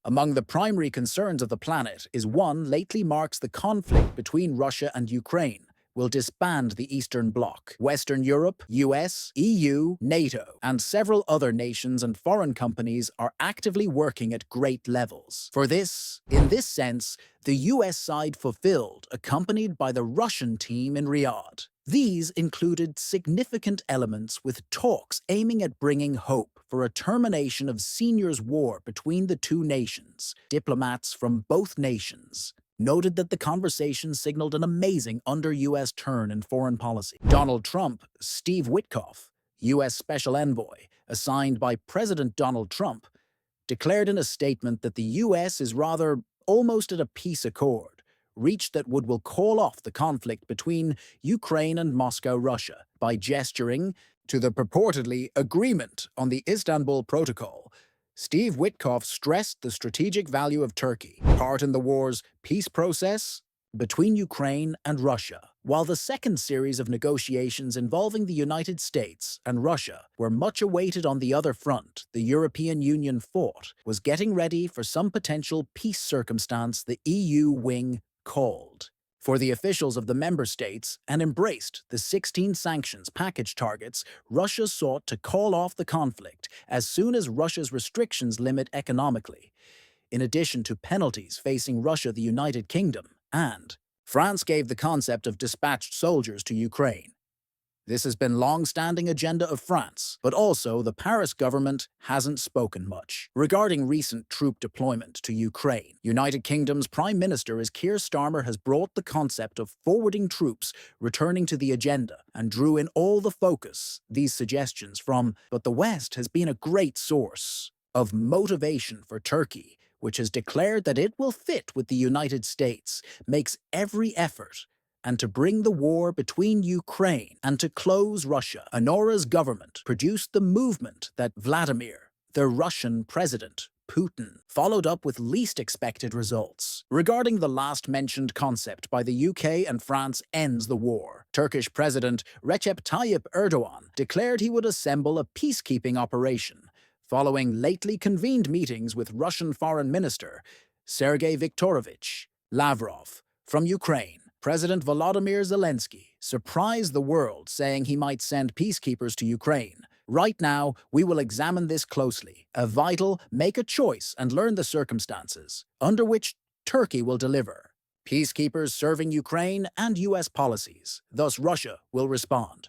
Among the primary concerns of the planet is one lately marks the conflict between Russia and Ukraine will disband the Eastern Bloc. Western Europe, US, EU, NATO, and several other nations and foreign companies are actively working at great levels. In this sense, the US side fulfilled, accompanied by the Russian team in Riyadh. These included significant elements with talks aiming at bringing hope for a termination of seniors' war between the two nations. Diplomats from both nations noted that the conversation signaled an amazing under-US turn in foreign policy. Donald Trump, Steve Witkoff, US Special Envoy, assigned by President Donald Trump, declared in a statement that the US is rather almost at a peace accord, reached that will call off the conflict between Ukraine and Moscow, Russia, by gesturing to the purportedly agreement on the Istanbul Protocol. Steve Witkoff stressed the strategic value of Turkey, part in the war's peace process between Ukraine and Russia. While the second series of negotiations involving the United States and Russia were much awaited on the other front, the European Union was getting ready for some potential peace circumstance the EU wing called for the officials of the member states and embraced the 16 sanctions package targets. Russia sought to call off the conflict as soon as Russia's restrictions limit economically, in addition to penalties facing Russia, the United Kingdom, and France gave the concept of dispatched soldiers to Ukraine. This has been long-standing agenda of France, but also the Paris government hasn't spoken much. Regarding recent troop deployment to Ukraine, United Kingdom's Prime Minister Keir Starmer has brought the concept of forwarding troops returning to the agenda and drew in all the focus these suggestions from, but the West has been a great source of motivation for Turkey, which has declared that it will fit with the United States, makes every effort and to bring the war between Ukraine and to close Russia. Anora's government produced the movement that Vladimir, the Russian president, Putin, followed up with least expected results. Regarding the last-mentioned concept by the UK and France ends the war, Turkish President Recep Tayyip Erdoğan declared he would assemble a peacekeeping operation, following lately convened meetings with Russian Foreign Minister Sergei Viktorovich Lavrov. From Ukraine, President Volodymyr Zelenskyy surprised the world, saying he might send peacekeepers to Ukraine. Right now, we will examine this closely. A vital, make a choice and learn the circumstances under which Turkey will deliver. Peacekeepers serving Ukraine and US policies. Thus, Russia will respond.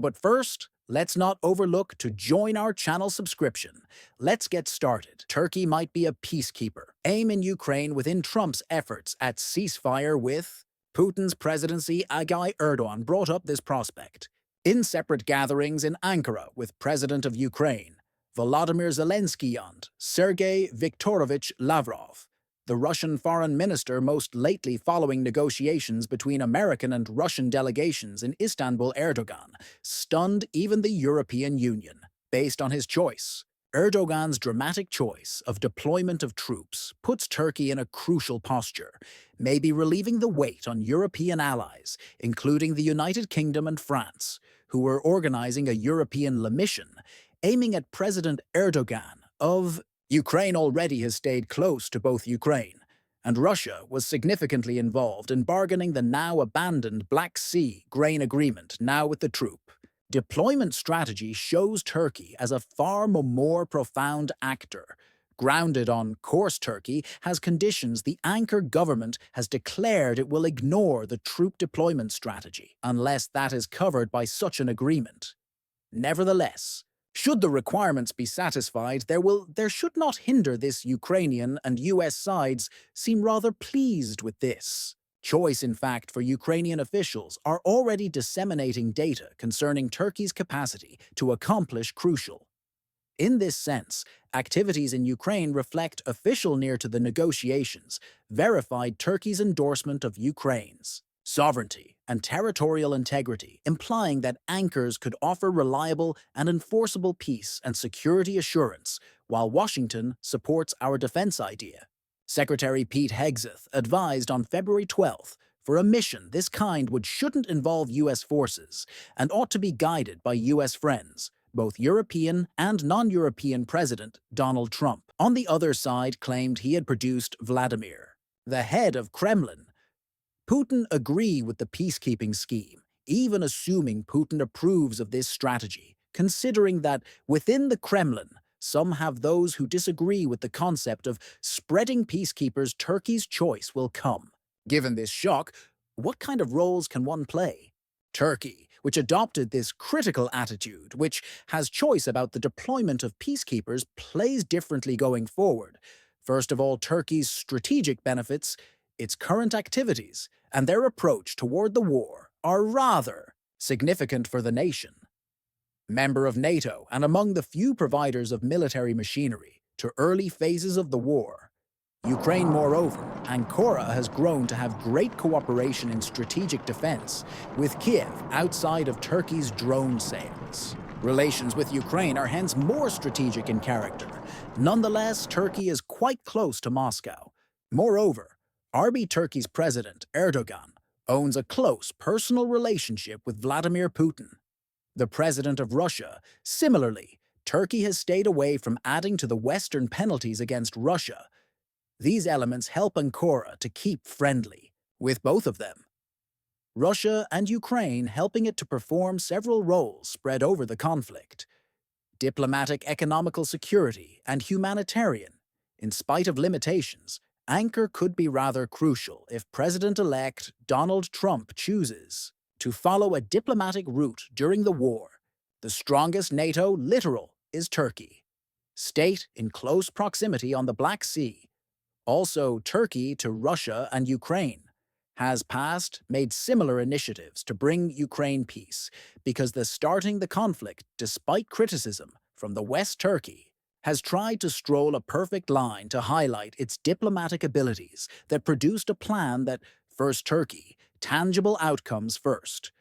But first, let's not overlook to join our channel subscription. Let's get started. Turkey might be a peacekeeper. Aim in Ukraine within Trump's efforts at ceasefire with Putin's presidency. Erdoğan brought up this prospect in separate gatherings in Ankara with President of Ukraine, Volodymyr Zelenskyy, and Sergei Viktorovich Lavrov, the Russian foreign minister, most lately following negotiations between American and Russian delegations in Istanbul. Erdoğan stunned even the European Union. Based on his choice, Erdoğan's dramatic choice of deployment of troops puts Turkey in a crucial posture, maybe relieving the weight on European allies, including the United Kingdom and France, who were organizing a European mission aiming at President Erdoğan of Ukraine. Already has stayed close to both Ukraine, and Russia was significantly involved in bargaining the now-abandoned Black Sea grain agreement, now with the troop. Deployment strategy shows Turkey as a far more profound actor. Grounded on course, Turkey has conditions. The Ankara government has declared it will ignore the troop deployment strategy unless that is covered by such an agreement. Nevertheless, should the requirements be satisfied, there should not hinder this. Ukrainian and US sides seem rather pleased with this choice. In fact, for Ukrainian officials are already disseminating data concerning Turkey's capacity to accomplish crucial. In this sense, activities in Ukraine reflect official near to the negotiations, verified Turkey's endorsement of Ukraine's sovereignty and territorial integrity, implying that anchors could offer reliable and enforceable peace and security assurance, while Washington supports our defense idea. Secretary Pete Hegseth advised on February 12th for a mission this kind shouldn't involve U.S. forces and ought to be guided by U.S. friends, both European and non-European President Donald Trump. On the other side claimed he had produced Vladimir, the head of Kremlin. Putin agree with the peacekeeping scheme, even assuming Putin approves of this strategy, considering that within the Kremlin, some have those who disagree with the concept of spreading peacekeepers. Turkey's choice will come. Given this shock, what kind of roles can one play? Turkey, which adopted this critical attitude, which has choice about the deployment of peacekeepers, plays differently going forward. First of all, Turkey's strategic benefits, its current activities, and their approach toward the war are rather significant for the nation. Member of NATO and among the few providers of military machinery to early phases of the war, Ukraine, moreover, Ankara has grown to have great cooperation in strategic defense, with Kiev outside of Turkey's drone sales. Relations with Ukraine are hence more strategic in character. Nonetheless, Turkey is quite close to Moscow. Moreover, Turkey's president, Erdoğan, owns a close personal relationship with Vladimir Putin. The president of Russia, similarly, Turkey has stayed away from adding to the Western penalties against Russia. These elements help Ankara to keep friendly with both of them. Russia and Ukraine helping it to perform several roles spread over the conflict. Diplomatic, economical security, and humanitarian. In spite of limitations, Ankara could be rather crucial if President-elect Donald Trump chooses to follow a diplomatic route during the war. The strongest NATO littoral is Turkey, state in close proximity on the Black Sea. Also, Turkey to Russia and Ukraine has made similar initiatives to bring Ukraine peace because starting the conflict, despite criticism from the West, Turkey has tried to stroll a perfect line to highlight its diplomatic abilities that produced a plan that first Turkey, tangible outcomes first,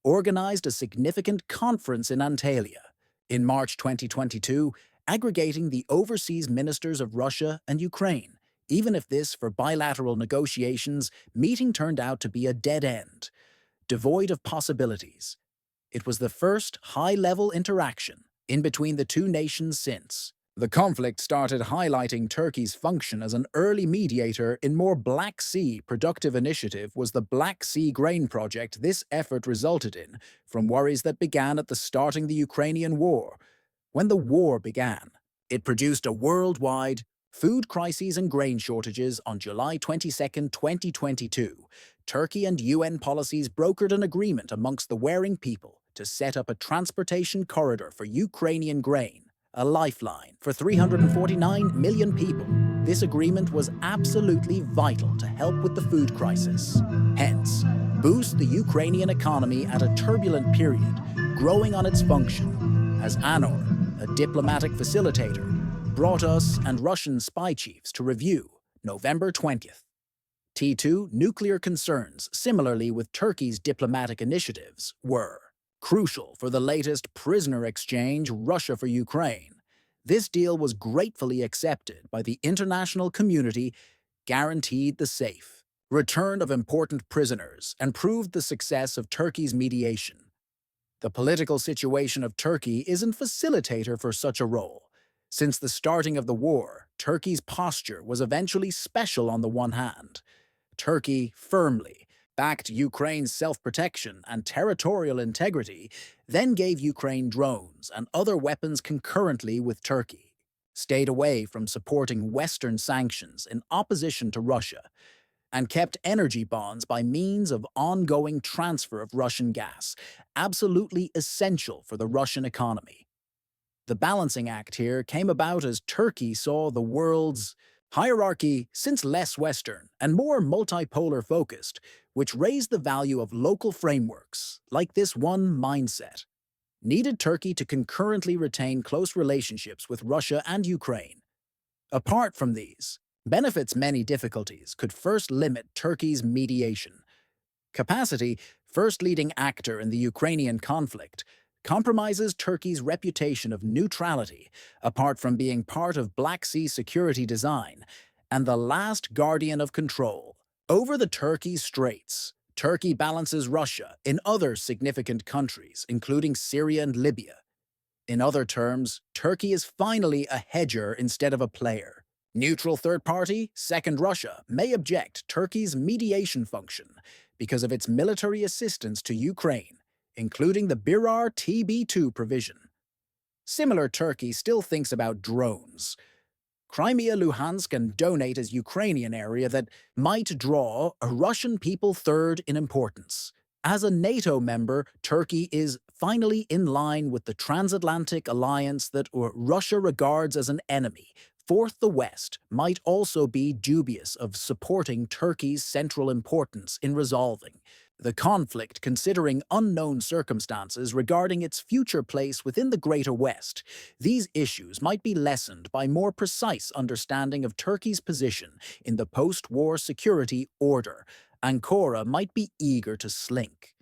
organized a significant conference in Antalya in March 2022, aggregating the overseas ministers of Russia and Ukraine. Even if this, for bilateral negotiations, meeting turned out to be a dead end, devoid of possibilities. It was the first high-level interaction in between the two nations since the conflict started highlighting Turkey's function as an early mediator in more Black Sea. Productive initiative was the Black Sea Grain Project. This effort resulted in from worries that began at the starting the Ukrainian war. When the war began, it produced a worldwide food crises and grain shortages. On July 22, 2022, Turkey and UN policies brokered an agreement amongst the warring people to set up a transportation corridor for Ukrainian grain, a lifeline for 349 million people. This agreement was absolutely vital to help with the food crisis. Hence, boost the Ukrainian economy at a turbulent period, growing on its function, as ANOR, a diplomatic facilitator, brought us and Russian spy chiefs to review November 20th. T2 nuclear concerns, similarly with Turkey's diplomatic initiatives, were crucial for the latest prisoner exchange, Russia for Ukraine. This deal was gratefully accepted by the international community, guaranteed the safe return of important prisoners, and proved the success of Turkey's mediation. The political situation of Turkey isn't facilitator for such a role. Since the starting of the war, Turkey's posture was eventually special. On the one hand, Turkey firmly backed Ukraine's self-protection and territorial integrity, then gave Ukraine drones and other weapons concurrently with Turkey, stayed away from supporting Western sanctions in opposition to Russia, and kept energy bonds by means of ongoing transfer of Russian gas, absolutely essential for the Russian economy. The balancing act here came about as Turkey saw the world's hierarchy since less Western and more multipolar focused, which raised the value of local frameworks, like this one mindset, needed Turkey to concurrently retain close relationships with Russia and Ukraine. Apart from these benefits, many difficulties could first limit Turkey's mediation capacity. First leading actor in the Ukrainian conflict, compromises Turkey's reputation of neutrality, apart from being part of Black Sea security design, and the last guardian of control over the Turkey Straits. Turkey balances Russia in other significant countries, including Syria and Libya. In other terms, Turkey is finally a hedger instead of a player. Neutral third party, Second Russia, may object Turkey's mediation function because of its military assistance to Ukraine, including the Birar TB2 provision. Similar Turkey still thinks about drones. Crimea Luhansk can donate as Ukrainian area that might draw a Russian people third in importance. As a NATO member, Turkey is finally in line with the transatlantic alliance that Russia regards as an enemy. Fourth, the West might also be dubious of supporting Turkey's central importance in resolving the conflict, considering unknown circumstances regarding its future place within the Greater West. These issues might be lessened by more precise understanding of Turkey's position in the post-war security order. Ankara might be eager to slink.